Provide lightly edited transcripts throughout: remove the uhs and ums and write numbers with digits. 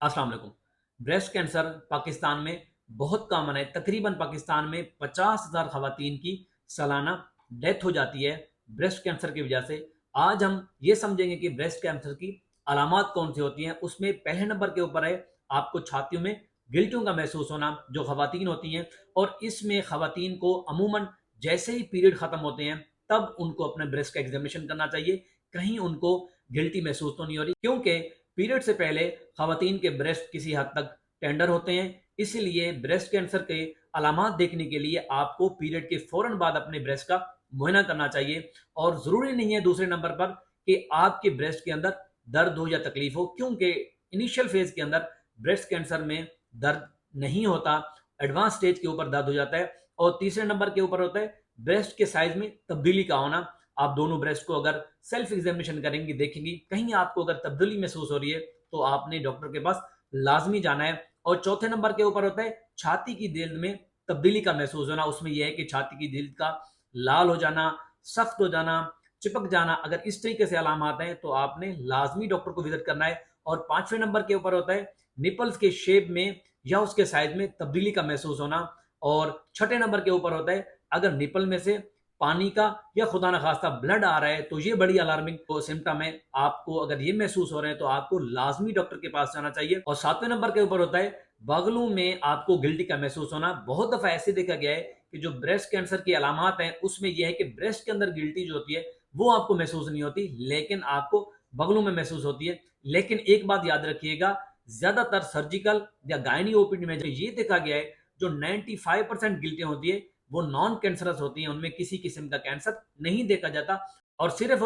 अस्सलाम वालेकुम। Breast cancer Pakistan में बहुत कॉमन है। तकरीबन पाकिस्तान में 50,000 खवातीन की सालाना डेथ हो जाती है ब्रेस्ट कैंसर की वजह से। आज हम ये समझेंगे कि ब्रेस्ट कैंसर की अलामात कौन सी होती हैं। उसमें पहले नंबर के ऊपर है आपको छातियों में गिल्टियों का महसूस होना, जो खवातीन होती हैं। और इसमें खवातीन को अमूमन जैसे ही पीरियड ख़त्म होते हैं तब उनको अपने ब्रेस्ट का एग्जामिनेशन करना चाहिए, कहीं उनको गिल्टी महसूस तो नहीं हो रही, क्योंकि पीरियड से पहले खवातीन के ब्रेस्ट किसी हद तक टेंडर होते हैं। इसलिए ब्रेस्ट कैंसर के अलामात देखने के लिए आपको पीरियड के फौरन बाद अपने ब्रेस्ट का मुआयना करना चाहिए। और ज़रूरी नहीं है दूसरे नंबर पर कि आपके ब्रेस्ट के अंदर दर्द हो या तकलीफ हो, क्योंकि इनिशियल फेज के अंदर ब्रेस्ट कैंसर में दर्द नहीं होता, एडवांस स्टेज के ऊपर दर्द हो जाता है। और तीसरे नंबर के ऊपर होता है ब्रेस्ट के साइज में तब्दीली का होना। आप दोनों ब्रेस्ट को अगर सेल्फ एग्जामिनेशन करेंगे, देखेंगे कहीं आपको अगर तब्दीली महसूस हो रही है तो आपने डॉक्टर के पास लाजमी जाना है। और चौथे नंबर के ऊपर होता है छाती की जिल्द में तब्दीली का महसूस होना। उसमें यह है कि छाती की जिल्द का लाल हो जाना, सख्त हो जाना, चिपक जाना। अगर इस तरीके से अलामात हैं तो आपने लाजमी डॉक्टर को विजिट करना है। और पांचवें नंबर के ऊपर होता है निपल्स के शेप में या उसके साइज में तब्दीली का महसूस होना। और छठे नंबर के ऊपर होता है अगर निपल में से पानी का या खुदा न खास्ता ब्लड आ रहा है तो ये बड़ी अलार्मिंग सिम्टम है। आपको अगर ये महसूस हो रहे हैं तो आपको लाजमी डॉक्टर के पास जाना चाहिए। और सातवें नंबर के ऊपर होता है बगलों में आपको गिल्टी का महसूस होना। बहुत दफा ऐसे देखा गया है कि जो ब्रेस्ट कैंसर की अलामात हैं उसमें यह है कि ब्रेस्ट के अंदर गिल्टी जो होती है वो आपको महसूस नहीं होती, लेकिन आपको बगलों में महसूस होती है। लेकिन एक बात याद रखिएगा, ज्यादातर सर्जिकल या गायनी ओपीडी में जो ये देखा गया है, जो 95% गिल्टियां होती है वो नॉन कैंसरस होती हैं, उनमें किसी किस्म का कैंसर नहीं देखा जाता। और सिर्फ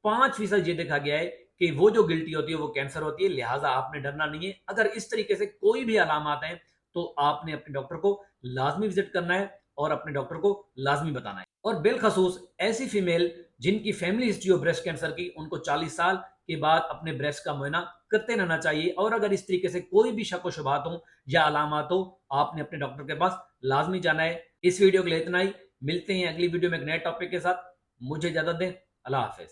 5% ये देखा गया है कि वो जो गिल्टी होती है वो कैंसर होती है। लिहाजा आपने डरना नहीं है। अगर इस तरीके से कोई भी अलामत है तो आपने अपने डॉक्टर को लाजमी विजिट करना है और अपने डॉक्टर को लाजमी बताना है। और बिलखसूस ऐसी फीमेल जिनकी फैमिली हिस्ट्री हो ब्रेस्ट कैंसर की, उनको 40 साल के बाद अपने ब्रेस्ट का मुआयना करते रहना चाहिए। और अगर इस तरीके से कोई भी शक व शुबात हो या अलामत हो, आपने अपने डॉक्टर के पास लाजमी जाना है। इस वीडियो के लिए इतना ही। मिलते हैं अगली वीडियो में एक नए टॉपिक के साथ। मुझे इजाजत दें। अल्लाह हाफिज।